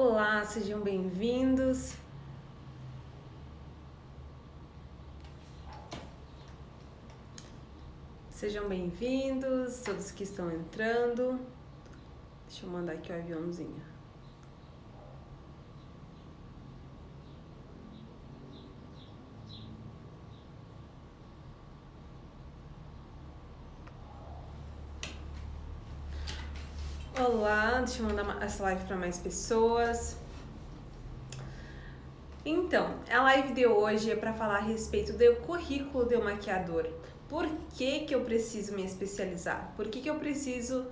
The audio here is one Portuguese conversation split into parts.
Olá, sejam bem-vindos. Sejam bem-vindos, todos que estão entrando. Deixa eu mandar aqui o aviãozinho. Olá, deixa eu mandar essa live para mais pessoas. Então, a live de hoje é para falar a respeito do currículo do maquiador. Por que eu preciso me especializar? Por que eu preciso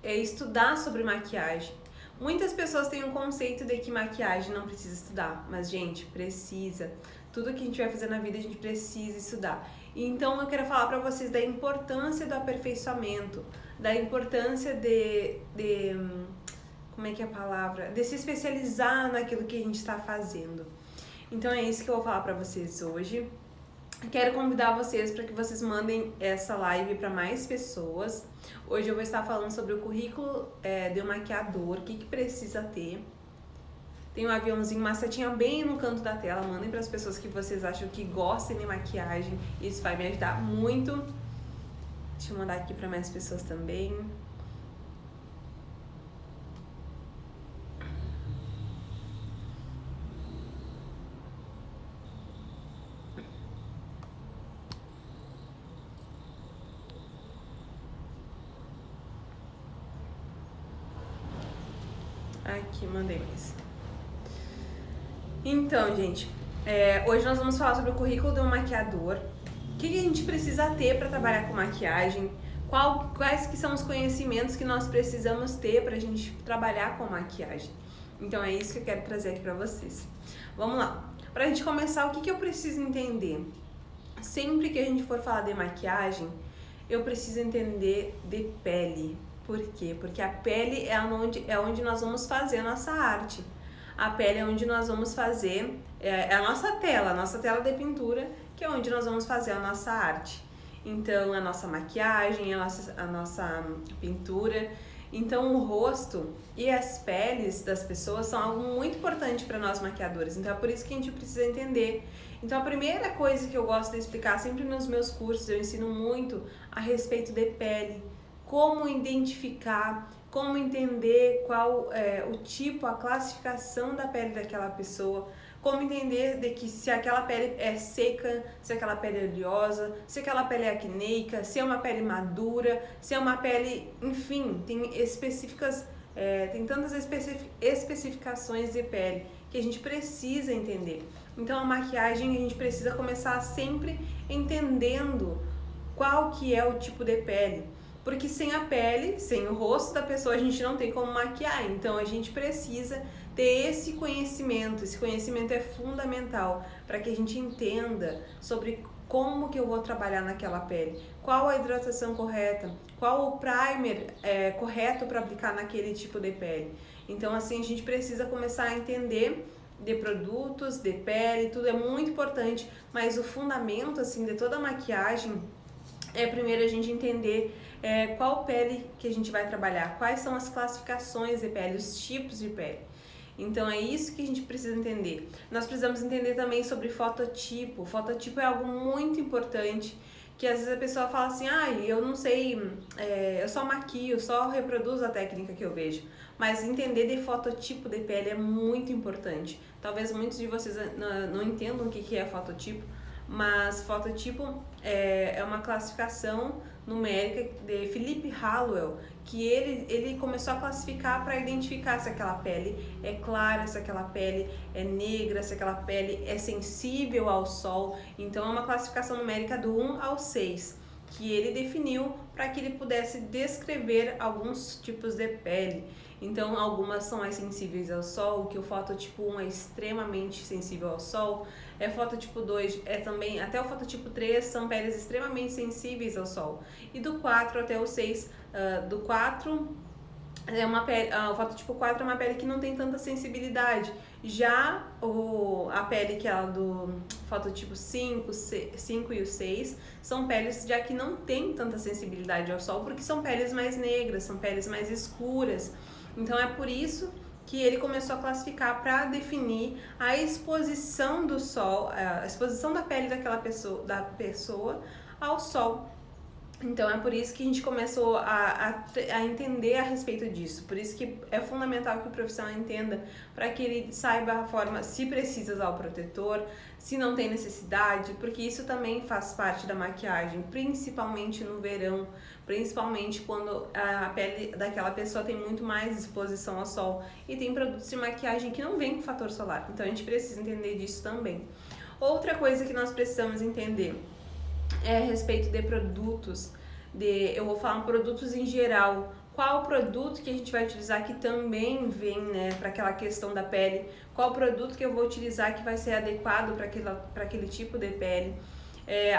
estudar sobre maquiagem? Muitas pessoas têm um conceito de que maquiagem não precisa estudar, mas gente, precisa. Tudo que a gente vai fazer na vida a gente precisa estudar. Então eu quero falar para vocês da importância do aperfeiçoamento, da importância como é que é a palavra? De se especializar naquilo que a gente está fazendo. Então é isso que eu vou falar para vocês hoje. Quero convidar vocês para que vocês mandem essa live para mais pessoas. Hoje eu vou estar falando sobre o currículo de um maquiador, o que precisa ter. Tem um aviãozinho, uma setinha bem no canto da tela. Mandem para as pessoas que vocês acham que gostem de maquiagem. Isso vai me ajudar muito. Deixa eu mandar aqui para mais pessoas também. Aqui, mandei mais. Então, gente, hoje nós vamos falar sobre o currículo de um maquiador. O que a gente precisa ter para trabalhar com maquiagem? Quais que são os conhecimentos que nós precisamos ter para a gente trabalhar com maquiagem? Então é isso que eu quero trazer aqui para vocês. Vamos lá. Para a gente começar, o que eu preciso entender? Sempre que a gente for falar de maquiagem, eu preciso entender de pele. Por quê? Porque a pele é onde nós vamos fazer a nossa arte. A pele é onde nós vamos fazer a nossa tela de pintura, que é onde nós vamos fazer a nossa arte. Então, a nossa maquiagem, a nossa pintura. Então, o rosto e as peles das pessoas são algo muito importante para nós maquiadores. Então, é por isso que a gente precisa entender. Então, a primeira coisa que eu gosto de explicar sempre nos meus cursos, eu ensino muito a respeito de pele. Como identificar, como entender qual é o tipo, a classificação da pele daquela pessoa, como entender de que se aquela pele é seca, se aquela pele é oleosa, se aquela pele é acneica, se é uma pele madura, se é uma pele, enfim, tem tantas especificações de pele que a gente precisa entender. Então a maquiagem a gente precisa começar sempre entendendo qual que é o tipo de pele. Porque sem a pele, sem o rosto da pessoa, a gente não tem como maquiar. Então a gente precisa ter esse conhecimento é fundamental para que a gente entenda sobre como que eu vou trabalhar naquela pele, qual a hidratação correta, qual o primer correto para aplicar naquele tipo de pele. Então assim a gente precisa começar a entender de produtos, de pele, tudo é muito importante, mas o fundamento assim de toda a maquiagem é primeiro a gente entender qual pele que a gente vai trabalhar, quais são as classificações de pele, os tipos de pele. Então é isso que a gente precisa entender. Nós precisamos entender também sobre fototipo. Fototipo é algo muito importante, que às vezes a pessoa fala assim, eu não sei, eu só maquio, só reproduzo a técnica que eu vejo. Mas entender de fototipo de pele é muito importante. Talvez muitos de vocês não entendam o que é fototipo, mas fototipo é uma classificação numérica de Philip Hallowell, que ele começou a classificar para identificar se aquela pele é clara, se aquela pele é negra, se aquela pele é sensível ao sol. Então é uma classificação numérica do 1 ao 6, que ele definiu para que ele pudesse descrever alguns tipos de pele. Então algumas são mais sensíveis ao sol, que o fototipo 1 é extremamente sensível ao sol, fototipo 2 é também, até o fototipo 3 são peles extremamente sensíveis ao sol. E do 4 até o 6, do 4 o fototipo 4 é uma pele que não tem tanta sensibilidade. Já a pele que é do fototipo 5 e o 6 são peles já que não tem tanta sensibilidade ao sol, porque são peles mais negras, são peles mais escuras. Então é por isso que ele começou a classificar para definir a exposição do sol, a exposição da pele da pessoa ao sol. Então é por isso que a gente começou a entender a respeito disso. Por isso que é fundamental que o profissional entenda, para que ele saiba a forma, se precisa usar o protetor, se não tem necessidade, porque isso também faz parte da maquiagem, principalmente no verão, principalmente quando a pele daquela pessoa tem muito mais exposição ao sol e tem produtos de maquiagem que não vêm com fator solar. Então a gente precisa entender disso também. Outra coisa que nós precisamos entender é a respeito de produtos, eu vou falar produtos em geral. Qual produto que a gente vai utilizar que também vem, né, para aquela questão da pele? Qual produto que eu vou utilizar que vai ser adequado para aquele tipo de pele?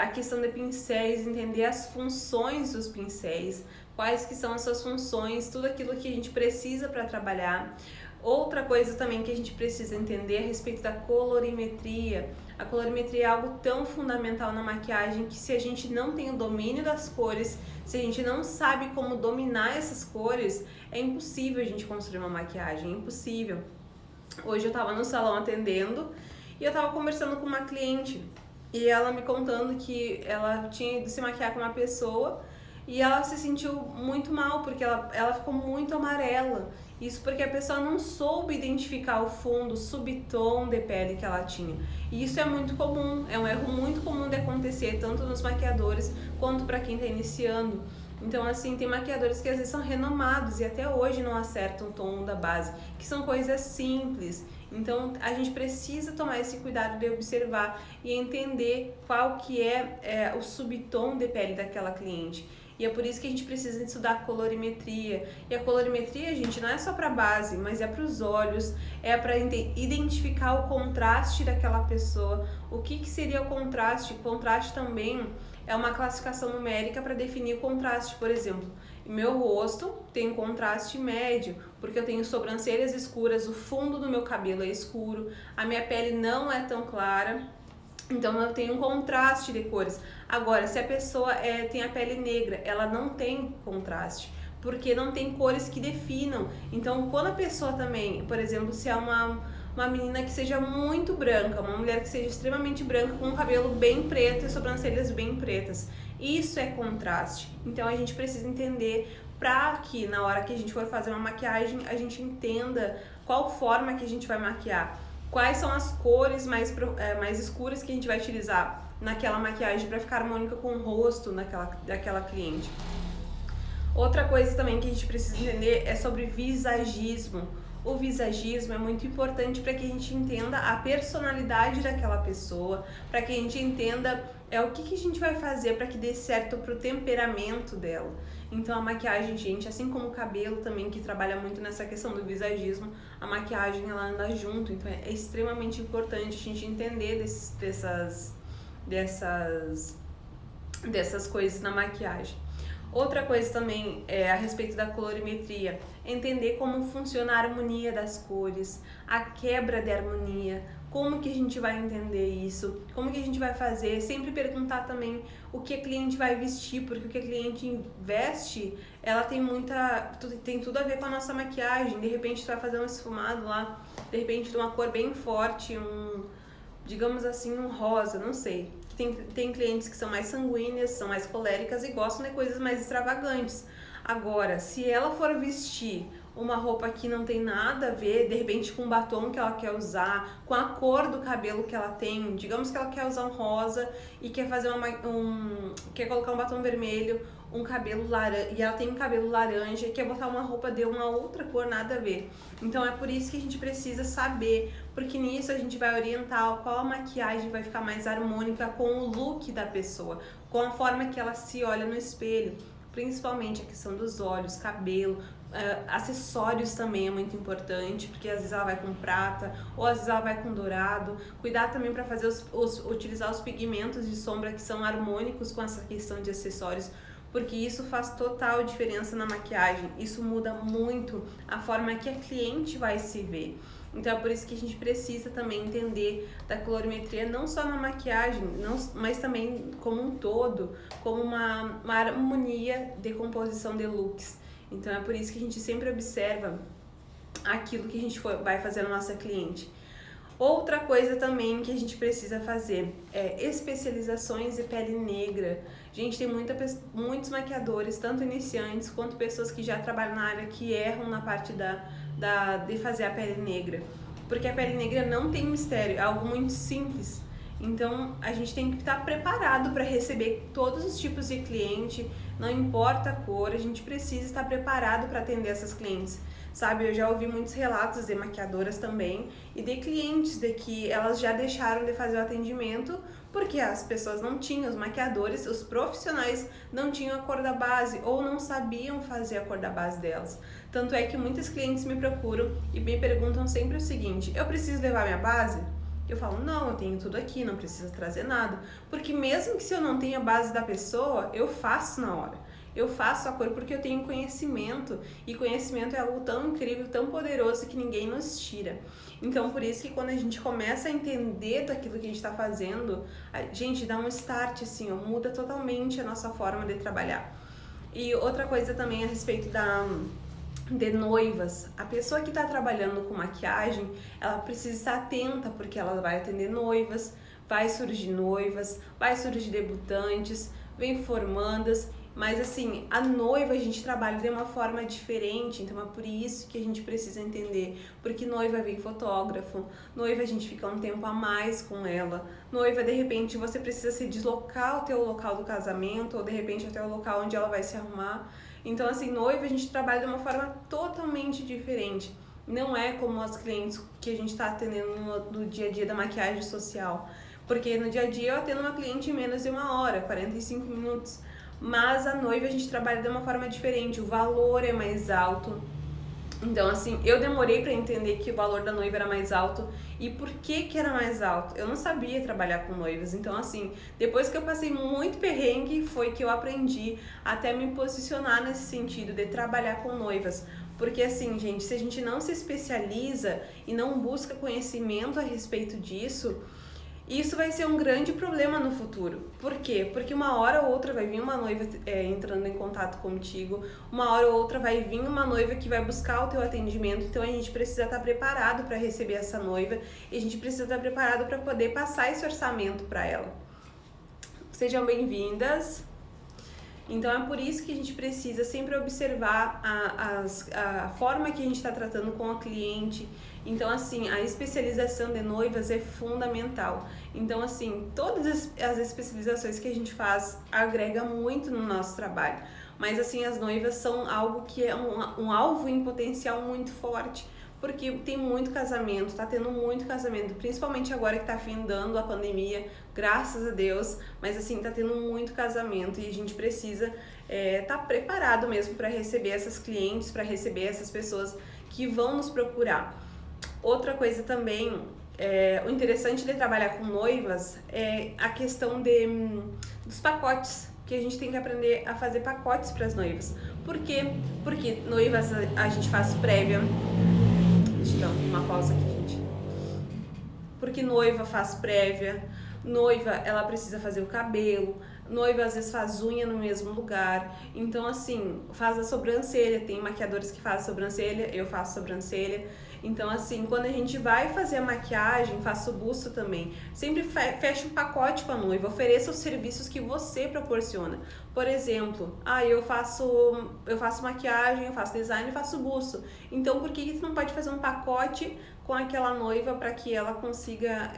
A questão de pincéis, entender as funções dos pincéis, quais que são as suas funções, tudo aquilo que a gente precisa para trabalhar. Outra coisa também que a gente precisa entender a respeito da colorimetria. A colorimetria é algo tão fundamental na maquiagem que se a gente não tem o domínio das cores, se a gente não sabe como dominar essas cores, é impossível a gente construir uma maquiagem, é impossível. Hoje eu estava no salão atendendo e eu estava conversando com uma cliente e ela me contando que ela tinha ido se maquiar com uma pessoa e ela se sentiu muito mal porque ela ficou muito amarela. Isso porque a pessoa não soube identificar o fundo, o subtom de pele que ela tinha. E isso é muito comum, é um erro muito comum de acontecer, tanto nos maquiadores quanto para quem está iniciando. Então, assim, tem maquiadores que às vezes são renomados e até hoje não acertam o tom da base, que são coisas simples. Então, a gente precisa tomar esse cuidado de observar e entender qual que é o subtom de pele daquela cliente. E é por isso que a gente precisa estudar a colorimetria. E a colorimetria, gente, não é só para base, mas é para os olhos, é para identificar o contraste daquela pessoa. O que seria o contraste? Contraste também é uma classificação numérica para definir o contraste. Por exemplo, meu rosto tem contraste médio, porque eu tenho sobrancelhas escuras, o fundo do meu cabelo é escuro, a minha pele não é tão clara. Então eu tenho um contraste de cores. Agora, se a pessoa tem a pele negra, ela não tem contraste, porque não tem cores que definam. Então, quando a pessoa também, por exemplo, se é uma menina que seja muito branca, uma mulher que seja extremamente branca, com o cabelo bem preto e sobrancelhas bem pretas, isso é contraste. Então a gente precisa entender para que na hora que a gente for fazer uma maquiagem, a gente entenda qual forma que a gente vai maquiar. Quais são as cores mais escuras que a gente vai utilizar naquela maquiagem para ficar harmônica com o rosto daquela cliente. Outra coisa também que a gente precisa entender é sobre visagismo. O visagismo é muito importante para que a gente entenda a personalidade daquela pessoa, para que a gente entenda o que a gente vai fazer para que dê certo pro temperamento dela. Então a maquiagem, gente, assim como o cabelo também, que trabalha muito nessa questão do visagismo, a maquiagem ela anda junto, então é extremamente importante a gente entender dessas coisas na maquiagem. Outra coisa também é a respeito da colorimetria, entender como funciona a harmonia das cores, a quebra de harmonia, como que a gente vai entender isso, como que a gente vai fazer, sempre perguntar também o que a cliente vai vestir, porque o que a cliente veste, ela tem tudo a ver com a nossa maquiagem. De repente tu vai fazer um esfumado lá, de repente de uma cor bem forte, digamos assim, um rosa, não sei. Tem clientes que são mais sanguíneas, são mais coléricas e gostam de coisas mais extravagantes. Agora, se ela for vestir uma roupa que não tem nada a ver, de repente com o batom que ela quer usar, com a cor do cabelo que ela tem, digamos que ela quer usar um rosa e quer fazer quer colocar um batom vermelho, um cabelo laranja, e ela tem um cabelo laranja e quer botar uma roupa de uma outra cor, nada a ver. Então é por isso que a gente precisa saber, porque nisso a gente vai orientar qual a maquiagem vai ficar mais harmônica com o look da pessoa, com a forma que ela se olha no espelho, principalmente a questão dos olhos, cabelo, acessórios também é muito importante, porque às vezes ela vai com prata ou às vezes ela vai com dourado. Cuidar também para fazer utilizar os pigmentos de sombra que são harmônicos com essa questão de acessórios, porque isso faz total diferença na maquiagem. Isso muda muito a forma que a cliente vai se ver. Então é por isso que a gente precisa também entender da colorimetria, não só na maquiagem, mas também como um todo, como uma harmonia de composição de looks. Então é por isso que a gente sempre observa aquilo que a gente vai fazer na nossa cliente. Outra coisa também que a gente precisa fazer é especializações de pele negra. Gente, tem muitos maquiadores, tanto iniciantes quanto pessoas que já trabalham na área, que erram na parte de fazer a pele negra. Porque a pele negra não tem mistério, é algo muito simples. Então, a gente tem que estar preparado para receber todos os tipos de cliente, não importa a cor, a gente precisa estar preparado para atender essas clientes. Sabe, eu já ouvi muitos relatos de maquiadoras também e de clientes de que elas já deixaram de fazer o atendimento porque as pessoas não tinham, os maquiadores, os profissionais não tinham a cor da base ou não sabiam fazer a cor da base delas. Tanto é que muitos clientes me procuram e me perguntam sempre o seguinte: eu preciso levar minha base? Eu falo, não, eu tenho tudo aqui, não precisa trazer nada. Porque mesmo que se eu não tenha a base da pessoa, eu faço na hora. Eu faço a cor porque eu tenho conhecimento, e conhecimento é algo tão incrível, tão poderoso que ninguém nos tira. Então, por isso que quando a gente começa a entender daquilo que a gente está fazendo, a gente dá um start, assim, ó, muda totalmente a nossa forma de trabalhar. E outra coisa também a respeito de noivas. A pessoa que está trabalhando com maquiagem, ela precisa estar atenta, porque ela vai atender noivas, vai surgir debutantes, vem formandas. Mas assim, a noiva a gente trabalha de uma forma diferente, então é por isso que a gente precisa entender. Porque noiva vem fotógrafo, noiva a gente fica um tempo a mais com ela, noiva de repente você precisa se deslocar ao teu local do casamento, ou de repente até o local onde ela vai se arrumar. Então assim, noiva a gente trabalha de uma forma totalmente diferente. Não é como as clientes que a gente está atendendo no dia a dia da maquiagem social. Porque no dia a dia eu atendo uma cliente em menos de 1 hora, 45 minutos. Mas a noiva a gente trabalha de uma forma diferente, o valor é mais alto. Então assim, eu demorei para entender que o valor da noiva era mais alto. E por que era mais alto? Eu não sabia trabalhar com noivas. Então assim, depois que eu passei muito perrengue, foi que eu aprendi até me posicionar nesse sentido de trabalhar com noivas. Porque assim, gente, se a gente não se especializa e não busca conhecimento a respeito disso, isso vai ser um grande problema no futuro. Por quê? Porque uma hora ou outra vai vir uma noiva entrando em contato contigo, uma hora ou outra vai vir uma noiva que vai buscar o teu atendimento, então a gente precisa estar preparado para receber essa noiva e a gente precisa estar preparado para poder passar esse orçamento para ela. Sejam bem-vindas! Então é por isso que a gente precisa sempre observar a forma que a gente está tratando com a cliente. Então assim, a especialização de noivas é fundamental. Então assim, todas as especializações que a gente faz agrega muito no nosso trabalho. Mas assim, as noivas são algo que é um alvo em potencial muito forte. Porque tem muito casamento, tá tendo muito casamento, principalmente agora que tá findando a pandemia, graças a Deus, mas assim, tá tendo muito casamento e a gente precisa tá preparado mesmo para receber essas clientes, para receber essas pessoas que vão nos procurar. Outra coisa também, o interessante de trabalhar com noivas é a questão dos pacotes, que a gente tem que aprender a fazer pacotes para as noivas. Por quê? Porque noivas a gente faz prévia. Deixa eu dar uma pausa aqui, gente. Porque noiva faz prévia, noiva ela precisa fazer o cabelo, noiva às vezes faz unha no mesmo lugar. Então assim, faz a sobrancelha, tem maquiadores que fazem sobrancelha, eu faço sobrancelha. Então assim, quando a gente vai fazer a maquiagem, faço o busto também. Sempre fecha um pacote com a noiva, ofereça os serviços que você proporciona. Por exemplo, eu faço maquiagem, eu faço design e faço busto. Então por que tu não pode fazer um pacote com aquela noiva para que ela consiga,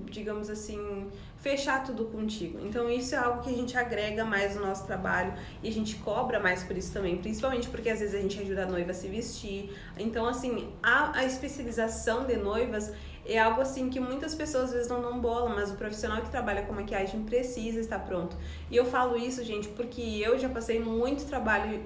digamos assim, fechar tudo contigo? Então isso é algo que a gente agrega mais no nosso trabalho e a gente cobra mais por isso também, principalmente porque às vezes a gente ajuda a noiva a se vestir. Então assim, a especialização de noivas é algo assim que muitas pessoas às vezes não dão bola, mas o profissional que trabalha com maquiagem precisa estar pronto. E eu falo isso, gente, porque eu já passei muito trabalho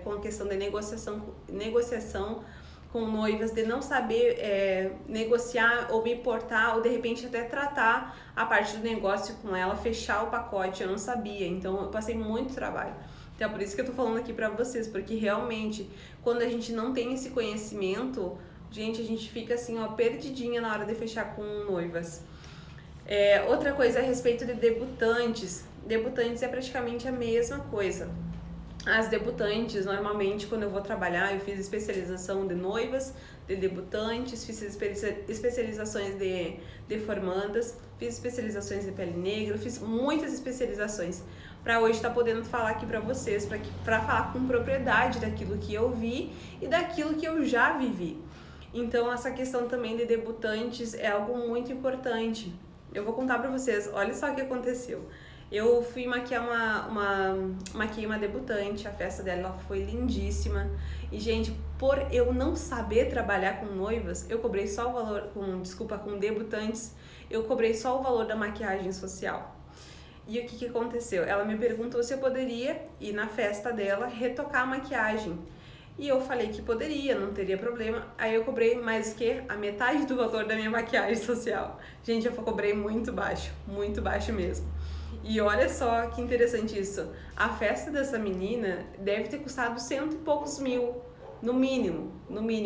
com a questão da negociação com noivas, de não saber negociar ou me importar, ou de repente até tratar a parte do negócio com ela, fechar o pacote, eu não sabia, então eu passei muito trabalho. Então é por isso que eu tô falando aqui pra vocês, porque realmente, quando a gente não tem esse conhecimento, gente, a gente fica assim, ó, perdidinha na hora de fechar com noivas. Outra coisa a respeito de debutantes. Debutantes é praticamente a mesma coisa. as debutantes, normalmente, quando eu vou trabalhar, eu fiz especialização de noivas, de debutantes, fiz especializações de formandas, fiz especializações de pele negra, fiz muitas especializações para hoje estar podendo falar aqui para vocês, para falar com propriedade daquilo que eu vi e daquilo que eu já vivi. Então, essa questão também de debutantes é algo muito importante. Eu vou contar para vocês, olha só o que aconteceu. Eu fui maquiar maquiei uma debutante, a festa dela foi lindíssima. E, gente, por eu não saber trabalhar com noivas, eu cobrei só o valor, com debutantes, eu cobrei só o valor da maquiagem social. E o que aconteceu? Ela me perguntou se eu poderia ir na festa dela retocar a maquiagem. E eu falei que poderia, não teria problema. Aí eu cobrei mais que a metade do valor da minha maquiagem social. Gente, eu cobrei muito baixo mesmo. E olha só que interessante isso. A festa dessa menina deve ter custado 100 e poucos mil, no mínimo.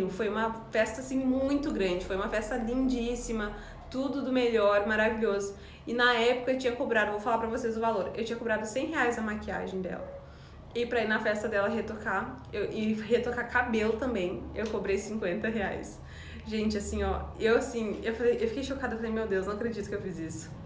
Foi uma festa assim muito grande, foi uma festa lindíssima, tudo do melhor, maravilhoso. E na época eu tinha cobrado, vou falar pra vocês o valor, eu tinha cobrado R$100 a maquiagem dela. E pra ir na festa dela retocar, e retocar cabelo também, eu cobrei R$50. Gente, assim, ó, eu fiquei chocada, falei, meu Deus, não acredito que eu fiz isso.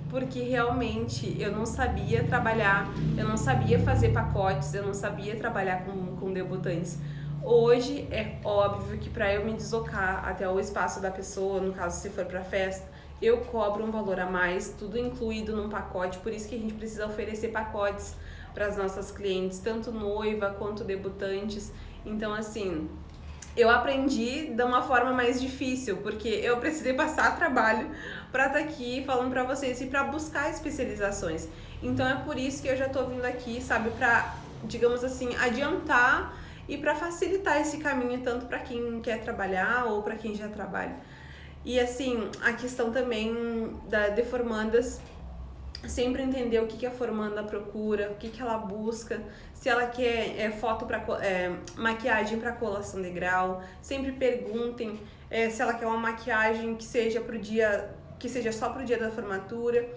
Porque realmente eu não sabia trabalhar, eu não sabia fazer pacotes, eu não sabia trabalhar com debutantes. Hoje é óbvio que para eu me deslocar até o espaço da pessoa, no caso se for para festa, eu cobro um valor a mais, tudo incluído num pacote, por isso que a gente precisa oferecer pacotes para as nossas clientes, tanto noiva quanto debutantes. Então, assim, eu aprendi de uma forma mais difícil, porque eu precisei passar trabalho para estar aqui falando para vocês e para buscar especializações. Então é por isso que eu já tô vindo aqui, sabe, para, digamos assim, adiantar e para facilitar esse caminho tanto para quem quer trabalhar ou para quem já trabalha. E assim, a questão também de formandas, sempre entender o que a formanda procura, o que ela busca, se ela quer maquiagem para colação de grau, sempre perguntem se ela quer uma maquiagem que seja só pro dia da formatura.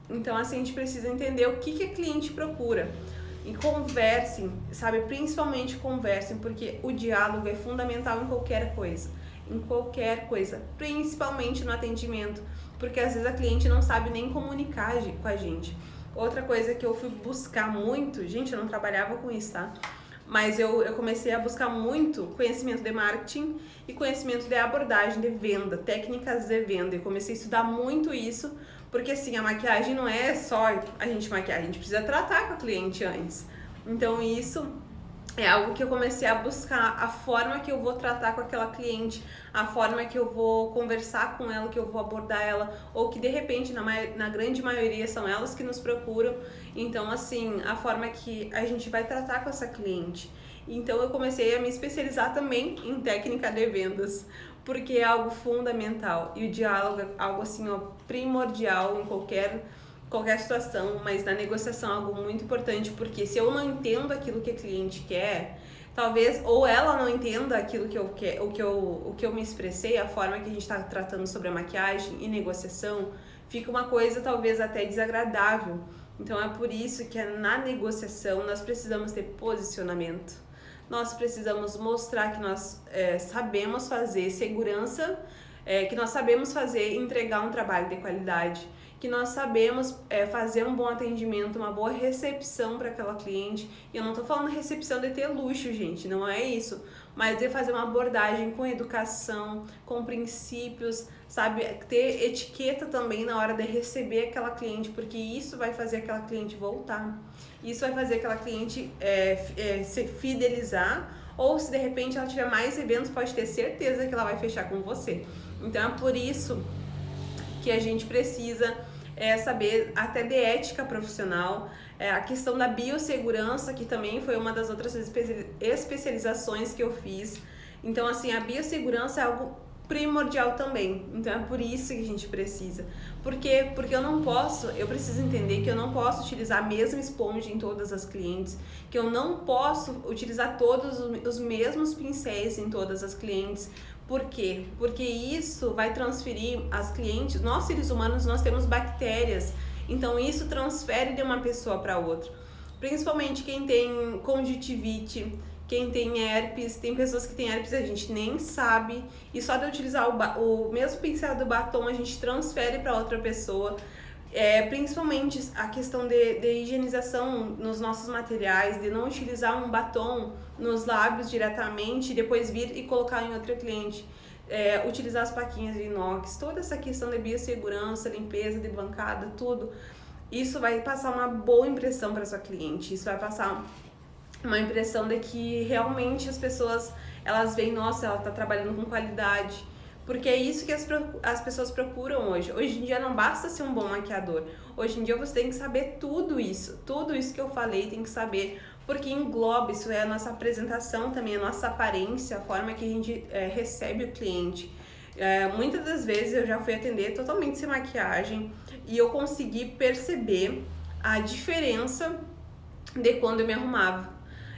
Então, assim, a gente precisa entender o que a cliente procura. E conversem, sabe? Principalmente conversem, porque o diálogo é fundamental em qualquer coisa. Principalmente no atendimento, porque às vezes a cliente não sabe nem comunicar com a gente. Outra coisa que eu fui buscar muito, gente, eu não trabalhava com isso, tá? Mas eu comecei a buscar muito conhecimento de marketing e conhecimento de abordagem, de venda, técnicas de venda. Eu comecei a estudar muito isso, porque assim, a maquiagem não é só a gente maquiar, a gente precisa tratar com a cliente antes. Então isso é algo que eu comecei a buscar, a forma que eu vou tratar com aquela cliente, a forma que eu vou conversar com ela, que eu vou abordar ela, ou que de repente, na grande maioria, são elas que nos procuram. Então, assim, a forma que a gente vai tratar com essa cliente. Então, eu comecei a me especializar também em técnica de vendas, porque é algo fundamental. E o diálogo é algo, assim, ó, primordial em qualquer situação, mas na negociação é algo muito importante, porque se eu não entendo aquilo que a cliente quer, talvez, ou ela não entenda aquilo que eu quero, o que eu me expressei, a forma que a gente está tratando sobre a maquiagem e negociação, fica uma coisa talvez até desagradável. Então é por isso que na negociação nós precisamos ter posicionamento, nós precisamos mostrar que nós sabemos fazer segurança, que nós sabemos entregar um trabalho de qualidade, que nós sabemos fazer um bom atendimento, uma boa recepção para aquela cliente. E eu não tô falando recepção de ter luxo, gente, não é isso, mas de fazer uma abordagem com educação, com princípios, sabe, ter etiqueta também na hora de receber aquela cliente, porque isso vai fazer aquela cliente voltar, isso vai fazer aquela cliente se fidelizar, ou se de repente ela tiver mais eventos, pode ter certeza que ela vai fechar com você. Então é por isso que a gente precisa saber até de ética profissional, a questão da biossegurança, que também foi uma das outras especializações que eu fiz. Então, assim, a biossegurança é algo primordial também. Então, é por isso que a gente precisa. Por quê? Porque eu preciso entender que eu não posso utilizar a mesma esponja em todas as clientes, que eu não posso utilizar todos os mesmos pincéis em todas as clientes. Por quê? Porque isso vai transferir as clientes, nós seres humanos, nós temos bactérias, então isso transfere de uma pessoa para outra. Principalmente quem tem conjuntivite, quem tem herpes, tem pessoas que têm herpes e a gente nem sabe, e só de utilizar o mesmo pincel do batom a gente transfere para outra pessoa. Principalmente a questão de higienização nos nossos materiais, de não utilizar um batom nos lábios diretamente e depois vir e colocar em outro cliente. Utilizar as plaquinhas de inox, toda essa questão de biossegurança, limpeza de bancada, tudo. Isso vai passar uma boa impressão para sua cliente, isso vai passar uma impressão de que realmente as pessoas, elas veem, nossa, ela está trabalhando com qualidade, porque é isso que as pessoas procuram hoje. Hoje em dia não basta ser um bom maquiador, hoje em dia você tem que saber tudo isso que eu falei, tem que saber, porque engloba, isso é a nossa apresentação também, a nossa aparência, a forma que a gente recebe o cliente. Muitas das vezes eu já fui atender totalmente sem maquiagem e eu consegui perceber a diferença de quando eu me arrumava.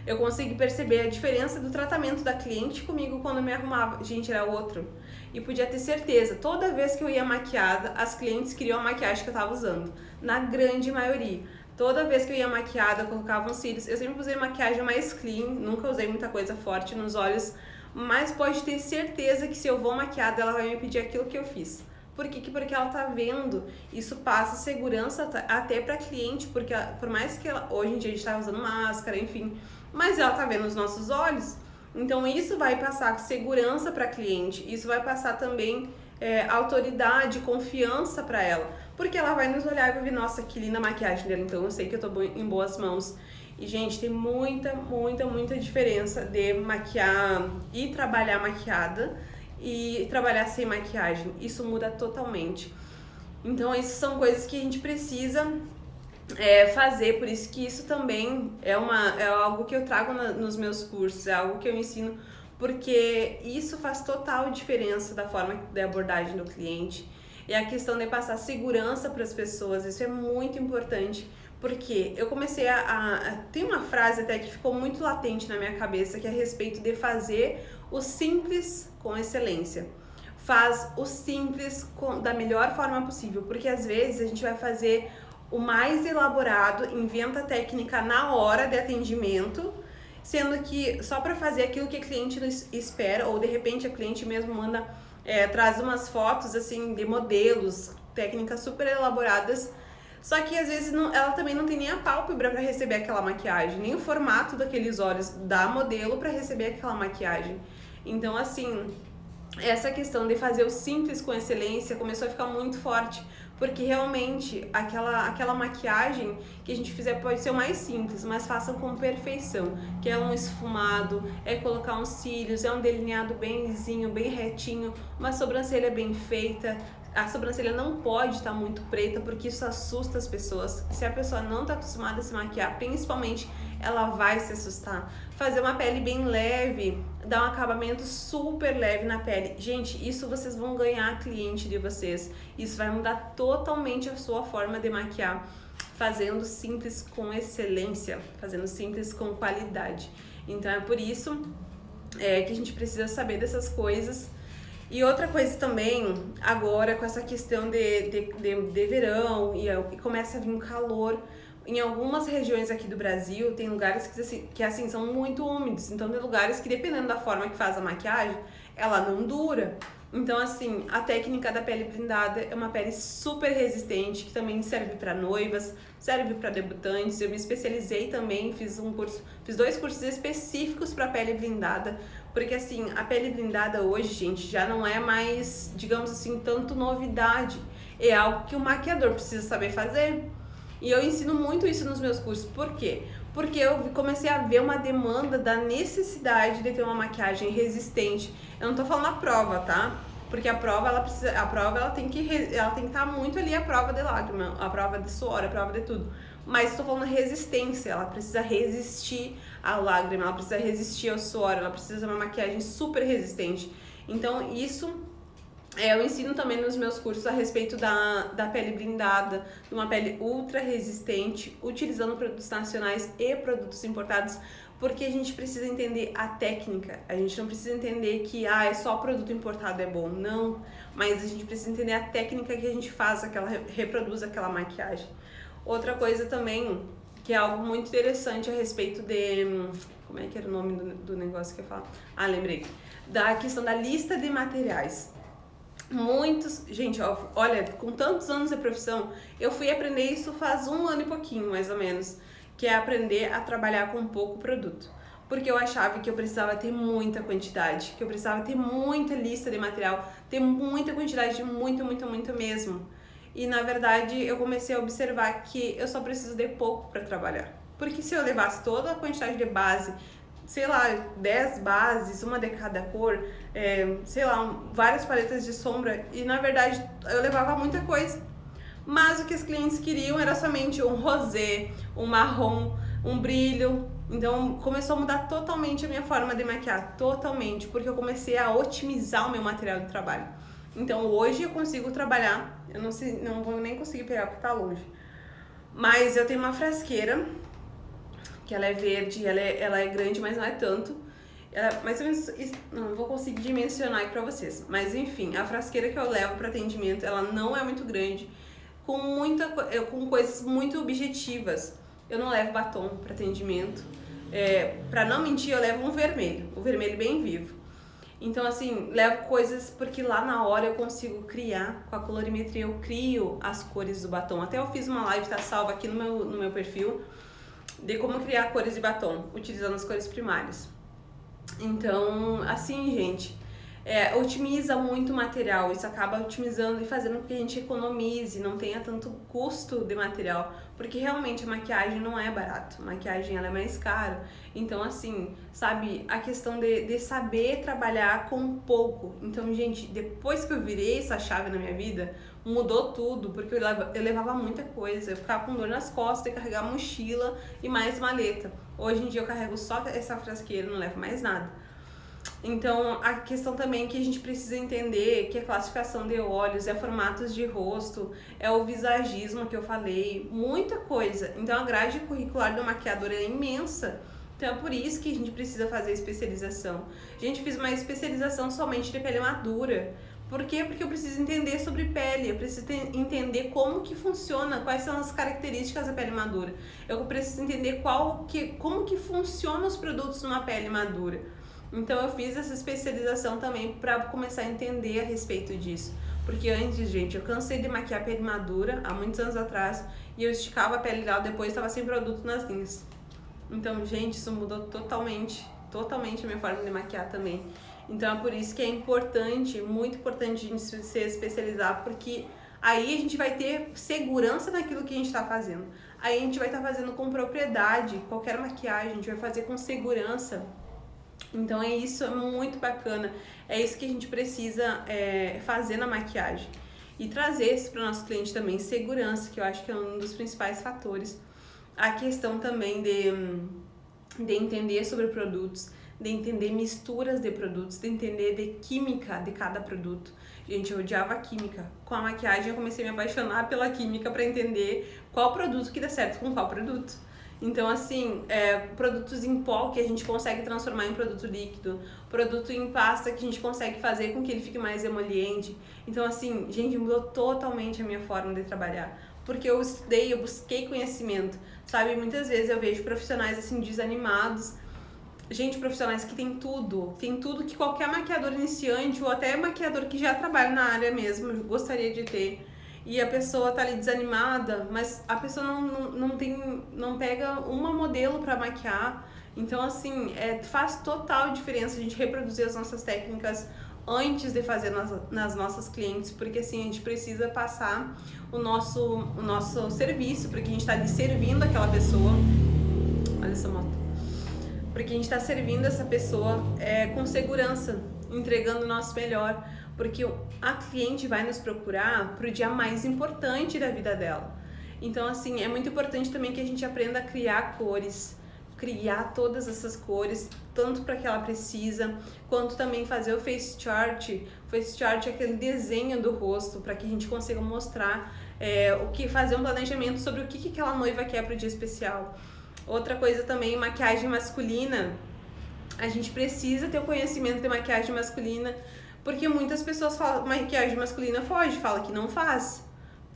Eu consegui perceber a diferença do tratamento da cliente comigo quando eu me arrumava. Gente, era outro. E podia ter certeza, toda vez que eu ia maquiada, as clientes queriam a maquiagem que eu tava usando. Na grande maioria. Toda vez que eu ia maquiada, eu colocava uns cílios. Eu sempre usei maquiagem mais clean, nunca usei muita coisa forte nos olhos. Mas pode ter certeza que se eu vou maquiada, ela vai me pedir aquilo que eu fiz. Por quê? Porque ela tá vendo, isso passa segurança até pra cliente, porque por mais que hoje em dia a gente tá usando máscara, enfim, mas ela tá vendo os nossos olhos, então isso vai passar segurança pra cliente, isso vai passar também autoridade, confiança pra ela, porque ela vai nos olhar e vai ver, nossa, que linda a maquiagem dela, então eu sei que eu tô em boas mãos. E, gente, tem muita diferença de maquiar e trabalhar maquiada e trabalhar sem maquiagem. Isso muda totalmente. Então, isso são coisas que a gente precisa fazer, por isso que isso também é algo que eu trago nos meus cursos, é algo que eu ensino, porque isso faz total diferença da forma de abordagem do cliente. E a questão de passar segurança para as pessoas, isso é muito importante, porque eu comecei tem uma frase até que ficou muito latente na minha cabeça, que é a respeito de fazer o simples com excelência. Faz o simples da melhor forma possível, porque às vezes a gente vai fazer o mais elaborado, inventa técnica na hora de atendimento, sendo que só para fazer aquilo que a cliente espera, ou de repente a cliente mesmo traz umas fotos assim de modelos, técnicas super elaboradas, só que às vezes ela também não tem nem a pálpebra para receber aquela maquiagem, nem o formato daqueles olhos da modelo para receber aquela maquiagem. Então, assim, essa questão de fazer o simples com excelência começou a ficar muito forte, porque realmente aquela maquiagem que a gente fizer pode ser o mais simples, mas façam com perfeição, que é um esfumado, é colocar uns cílios, é um delineado bem lisinho, bem retinho, uma sobrancelha bem feita. A sobrancelha não pode estar muito preta, porque isso assusta as pessoas. Se a pessoa não está acostumada a se maquiar, principalmente, ela vai se assustar. Fazer uma pele bem leve, dar um acabamento super leve na pele. Gente, isso vocês vão ganhar cliente de vocês. Isso vai mudar totalmente a sua forma de maquiar. Fazendo simples com excelência, fazendo simples com qualidade. Então é por isso que a gente precisa saber dessas coisas. E outra coisa também, agora com essa questão de verão e começa a vir um calor, em algumas regiões aqui do Brasil tem lugares que assim são muito úmidos, então tem lugares que dependendo da forma que faz a maquiagem, ela não dura. Então assim, a técnica da pele blindada é uma pele super resistente, que também serve para noivas, serve para debutantes. Eu me especializei também, fiz 2 cursos específicos para pele blindada, porque assim, a pele blindada hoje, gente, já não é mais, digamos assim, tanto novidade. É algo que o maquiador precisa saber fazer. E eu ensino muito isso nos meus cursos. Por quê? Porque eu comecei a ver uma demanda da necessidade de ter uma maquiagem resistente. Eu não tô falando a prova, tá? Porque a prova ela tem que estar muito ali, a prova de lágrima, a prova de suor, a prova de tudo. Mas estou falando resistência, ela precisa resistir à lágrima, ela precisa resistir ao suor, ela precisa de uma maquiagem super resistente. Então isso eu ensino também nos meus cursos a respeito da pele blindada, de uma pele ultra resistente, utilizando produtos nacionais e produtos importados, porque a gente precisa entender a técnica. A gente não precisa entender que é só produto importado é bom, não. Mas a gente precisa entender a técnica que a gente faz, reproduz aquela maquiagem. Outra coisa também que é algo muito interessante a respeito de... Como é que era o nome do negócio que eu falo? Ah, lembrei. Da questão da lista de materiais. Muitos... Gente, olha, com tantos anos de profissão, eu fui aprender isso faz 1 ano e pouquinho, mais ou menos, que é aprender a trabalhar com pouco produto. Porque eu achava que eu precisava ter muita quantidade, que eu precisava ter muita lista de material, ter muita quantidade, muito mesmo. E na verdade eu comecei a observar que eu só preciso de pouco para trabalhar. Porque se eu levasse toda a quantidade de base, sei lá, 10 bases, uma de cada cor, sei lá, várias paletas de sombra, e na verdade eu levava muita coisa. Mas o que os clientes queriam era somente um rosé, um marrom, um brilho. Então começou a mudar totalmente a minha forma de maquiar, totalmente, porque eu comecei a otimizar o meu material de trabalho. Então hoje eu consigo trabalhar, eu não vou nem conseguir pegar porque tá longe, mas eu tenho uma frasqueira, que ela é verde, ela é grande, mas não é tanto. Mais ou menos, não vou conseguir dimensionar aqui pra vocês, mas enfim, a frasqueira que eu levo para atendimento, ela não é muito grande, com coisas muito objetivas. Eu não levo batom para atendimento, pra não mentir, eu levo um vermelho bem vivo. Então, assim, levo coisas porque lá na hora eu consigo criar, com a colorimetria eu crio as cores do batom. Até eu fiz uma live, tá salva aqui no meu perfil, de como criar cores de batom, utilizando as cores primárias. Então, assim, gente, otimiza muito o material, isso acaba otimizando e fazendo com que a gente economize, não tenha tanto custo de material, porque realmente a maquiagem não é barato, a maquiagem ela é mais cara. Então, assim, sabe, a questão de saber trabalhar com pouco. Então, gente, depois que eu virei essa chave na minha vida, mudou tudo, porque eu levava muita coisa, eu ficava com dor nas costas de carregar mochila e mais maleta. Hoje em dia eu carrego só essa frasqueira, não levo mais nada. Então, a questão também que a gente precisa entender que é classificação de olhos, é formatos de rosto, é o visagismo que eu falei, muita coisa. Então, a grade curricular do maquiador é imensa. Então, é por isso que a gente precisa fazer especialização. Gente, fiz uma especialização somente de pele madura. Por quê? Porque eu preciso entender sobre pele, eu preciso entender como que funciona, quais são as características da pele madura. Eu preciso entender como que funcionam os produtos numa pele madura. Então eu fiz essa especialização também para começar a entender a respeito disso. Porque antes, gente, eu cansei de maquiar pele madura, há muitos anos atrás, e eu esticava a pele dela, depois estava sem produto nas linhas. Então, gente, isso mudou totalmente a minha forma de maquiar também. Então é por isso que é importante, muito importante a gente se especializar, porque aí a gente vai ter segurança naquilo que a gente está fazendo. Aí a gente vai estar fazendo com propriedade, qualquer maquiagem a gente vai fazer com segurança. Então isso é muito bacana, é isso que a gente precisa fazer na maquiagem. E trazer isso para o nosso cliente também, segurança, que eu acho que é um dos principais fatores. A questão também de entender sobre produtos, de entender misturas de produtos, de entender de química de cada produto. Gente, eu odiava a química. Com a maquiagem eu comecei a me apaixonar pela química para entender qual produto que dá certo com qual produto. Então, assim, produtos em pó que a gente consegue transformar em produto líquido, produto em pasta que a gente consegue fazer com que ele fique mais emoliente. Então, assim, gente, mudou totalmente a minha forma de trabalhar. Porque eu estudei, eu busquei conhecimento, sabe? Muitas vezes eu vejo profissionais, assim, desanimados. Gente, profissionais que tem tudo que qualquer maquiador iniciante ou até maquiador que já trabalha na área mesmo gostaria de ter. E a pessoa tá ali desanimada, mas a pessoa não pega uma modelo para maquiar. Então, assim, faz total diferença a gente reproduzir as nossas técnicas antes de fazer nas nossas clientes, porque assim, a gente precisa passar o nosso serviço, porque a gente tá ali servindo aquela pessoa. Olha essa moto. Porque a gente tá servindo essa pessoa com segurança, entregando o nosso melhor. Porque a cliente vai nos procurar pro dia mais importante da vida dela. Então, assim, é muito importante também que a gente aprenda a criar cores, criar todas essas cores, tanto para que ela precisa, quanto também fazer o face chart. O face chart é aquele desenho do rosto, para que a gente consiga mostrar fazer um planejamento sobre o que aquela noiva quer pro dia especial. Outra coisa também, maquiagem masculina. A gente precisa ter o conhecimento de maquiagem masculina, porque muitas pessoas falam maquiagem masculina foge, fala que não faz.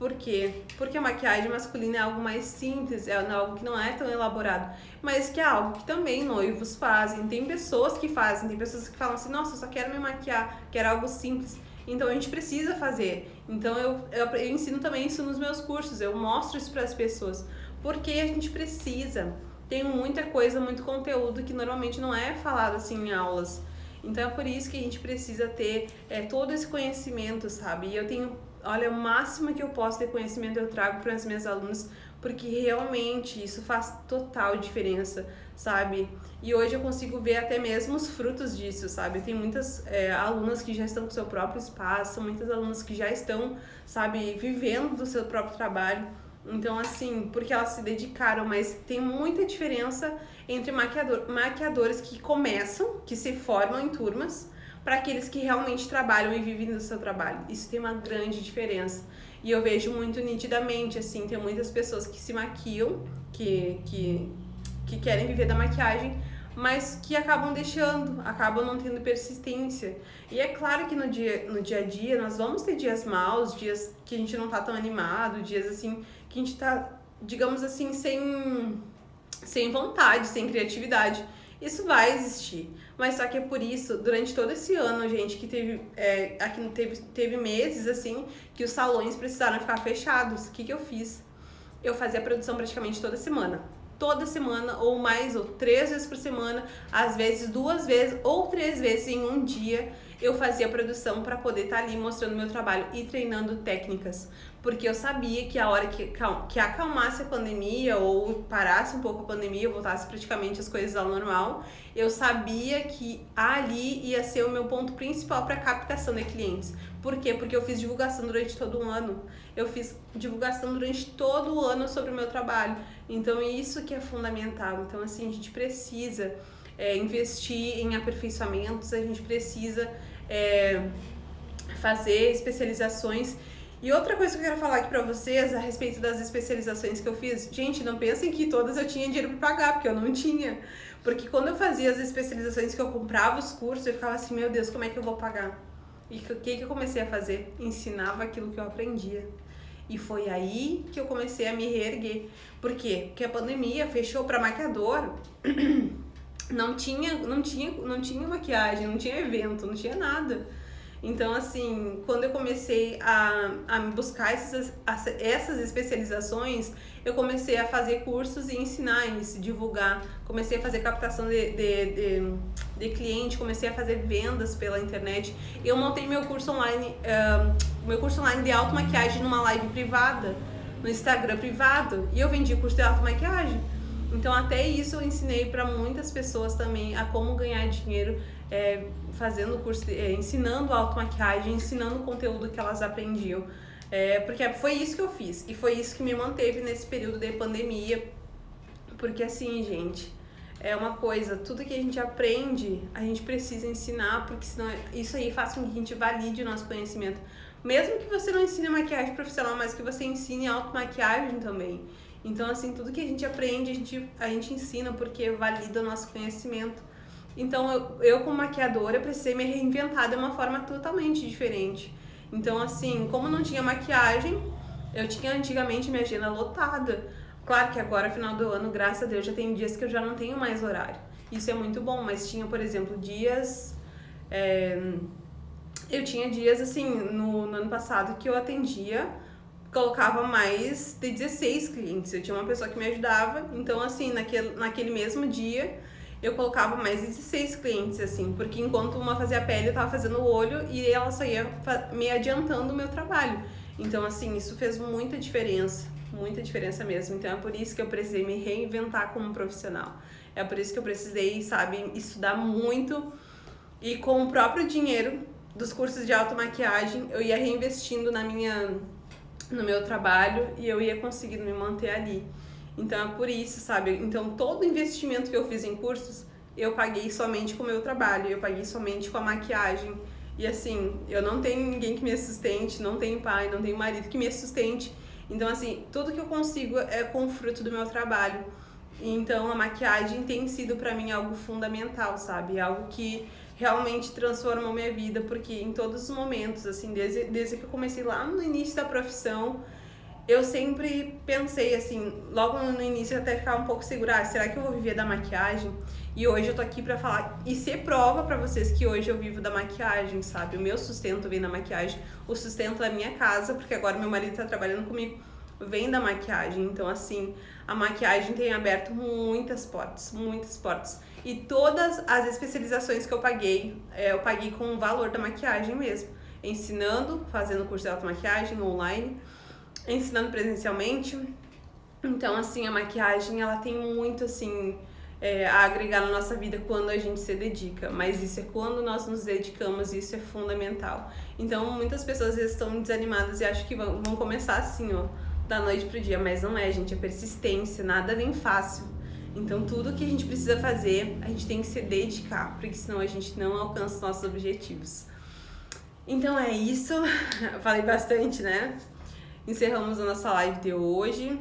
Por quê? Porque a maquiagem masculina é algo mais simples, é algo que não é tão elaborado, mas que é algo que também noivos fazem. Tem pessoas que fazem, tem pessoas que falam assim, nossa, eu só quero me maquiar, quero algo simples. Então a gente precisa fazer. Então eu ensino também isso nos meus cursos, eu mostro isso para as pessoas, porque a gente precisa. Tem muita coisa, muito conteúdo que normalmente não é falado assim em aulas. Então é por isso que a gente precisa ter todo esse conhecimento, sabe? E eu tenho, olha, o máximo que eu posso ter conhecimento eu trago para as minhas alunas, porque realmente isso faz total diferença, sabe? E hoje eu consigo ver até mesmo os frutos disso, sabe? Tem muitas alunas que já estão com seu próprio espaço, muitas alunas que já estão, sabe, vivendo do seu próprio trabalho. Então, assim, porque elas se dedicaram, mas tem muita diferença entre maquiadores que começam, que se formam em turmas, para aqueles que realmente trabalham e vivem do seu trabalho. Isso tem uma grande diferença. E eu vejo muito nitidamente, assim, tem muitas pessoas que se maquiam, que querem viver da maquiagem, mas que acabam deixando, acabam não tendo persistência. E é claro que no dia a dia nós vamos ter dias maus, dias que a gente não tá tão animado, dias assim que a gente tá, digamos assim, sem vontade, sem criatividade. Isso vai existir. Mas só que é por isso, durante todo esse ano, gente, que teve meses assim que os salões precisaram ficar fechados. O que eu fiz? Eu fazia produção praticamente toda semana ou mais, ou 3 vezes por semana, às vezes 2 vezes ou 3 vezes em um dia eu fazia produção para poder estar ali mostrando meu trabalho e treinando técnicas, porque eu sabia que a hora que acalmasse a pandemia ou parasse um pouco a pandemia, voltasse praticamente as coisas ao normal, eu sabia que ali ia ser o meu ponto principal para captação de clientes. Por quê? Porque eu fiz divulgação durante todo o ano. Eu fiz divulgação durante todo o ano sobre o meu trabalho. Então, isso que é fundamental. Então, assim, a gente precisa investir em aperfeiçoamentos, a gente precisa fazer especializações. E outra coisa que eu quero falar aqui pra vocês a respeito das especializações que eu fiz, gente, não pensem que todas eu tinha dinheiro pra pagar, porque eu não tinha. Porque quando eu fazia as especializações, que eu comprava os cursos, eu ficava assim, meu Deus, como é que eu vou pagar? E o que eu comecei a fazer? Ensinava aquilo que eu aprendia. E foi aí que eu comecei a me reerguer. Por quê? Porque a pandemia fechou pra maquiador. Não tinha maquiagem, não tinha evento, não tinha nada. Então, assim, quando eu comecei a buscar essas especializações, eu comecei a fazer cursos e ensinar isso, divulgar. Comecei a fazer captação de cliente, comecei a fazer vendas pela internet. Eu montei meu curso online de automaquiagem numa live privada, no Instagram privado, e eu vendi curso de automaquiagem. Então, até isso eu ensinei para muitas pessoas também a como ganhar dinheiro fazendo curso, ensinando automaquiagem, ensinando o conteúdo que elas aprendiam. Porque foi isso que eu fiz e foi isso que me manteve nesse período de pandemia. Porque assim, gente, é uma coisa, tudo que a gente aprende, a gente precisa ensinar, porque senão isso aí faz com que a gente valide o nosso conhecimento. Mesmo que você não ensine maquiagem profissional, mas que você ensine automaquiagem também. Então, assim, tudo que a gente aprende, a gente ensina porque valida o nosso conhecimento. Então, eu como maquiadora, precisei me reinventar de uma forma totalmente diferente. Então, assim, como não tinha maquiagem, eu tinha antigamente minha agenda lotada. Claro que agora, final do ano, graças a Deus, já tem dias que eu já não tenho mais horário. Isso é muito bom, mas tinha, por exemplo, dias... eu tinha dias, assim, no ano passado que eu atendia... colocava mais de 16 clientes. Eu tinha uma pessoa que me ajudava, então assim, naquele mesmo dia eu colocava mais de 16 clientes, assim, porque enquanto uma fazia a pele, eu tava fazendo o olho e ela só ia me adiantando o meu trabalho. Então assim, isso fez muita diferença mesmo. Então é por isso que eu precisei me reinventar como profissional. É por isso que eu precisei, sabe, estudar muito e com o próprio dinheiro dos cursos de automaquiagem, eu ia reinvestindo no meu trabalho e eu ia conseguindo me manter ali. Então é por isso, sabe? Então todo investimento que eu fiz em cursos, eu paguei somente com o meu trabalho, eu paguei somente com a maquiagem. E assim, eu não tenho ninguém que me sustente, não tenho pai, não tenho marido que me sustente. Então assim, tudo que eu consigo é com o fruto do meu trabalho. Então a maquiagem tem sido pra mim algo fundamental, sabe? Algo que realmente transformou minha vida, porque em todos os momentos, assim, desde que eu comecei lá no início da profissão, eu sempre pensei assim, logo no início eu até ficava um pouco segura, será que eu vou viver da maquiagem? E hoje eu tô aqui pra falar e ser prova pra vocês que hoje eu vivo da maquiagem, sabe? O meu sustento vem da maquiagem, o sustento da minha casa, porque agora meu marido tá trabalhando comigo, vem da maquiagem. Então assim, a maquiagem tem aberto muitas portas, muitas portas. E todas as especializações que eu paguei com o valor da maquiagem mesmo. Ensinando, fazendo curso de automaquiagem online, ensinando presencialmente. Então, assim, a maquiagem, ela tem muito, assim, a agregar na nossa vida quando a gente se dedica. Mas isso é quando nós nos dedicamos, isso é fundamental. Então, muitas pessoas às vezes estão desanimadas e acham que vão começar assim, ó, da noite pro dia. Mas não é, gente, é persistência, nada vem fácil. Então, tudo que a gente precisa fazer, a gente tem que se dedicar, porque senão a gente não alcança os nossos objetivos. Então é isso, falei bastante, né? Encerramos a nossa live de hoje.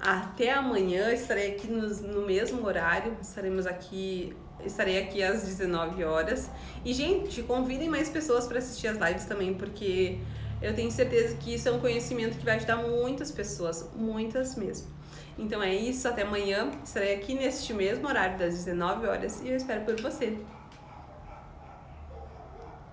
Até amanhã, estarei aqui no mesmo horário, estarei aqui às 19 horas. E, gente, convidem mais pessoas para assistir as lives também, porque eu tenho certeza que isso é um conhecimento que vai ajudar muitas pessoas, muitas mesmo. Então é isso, até amanhã, estarei aqui neste mesmo horário das 19 horas e eu espero por você.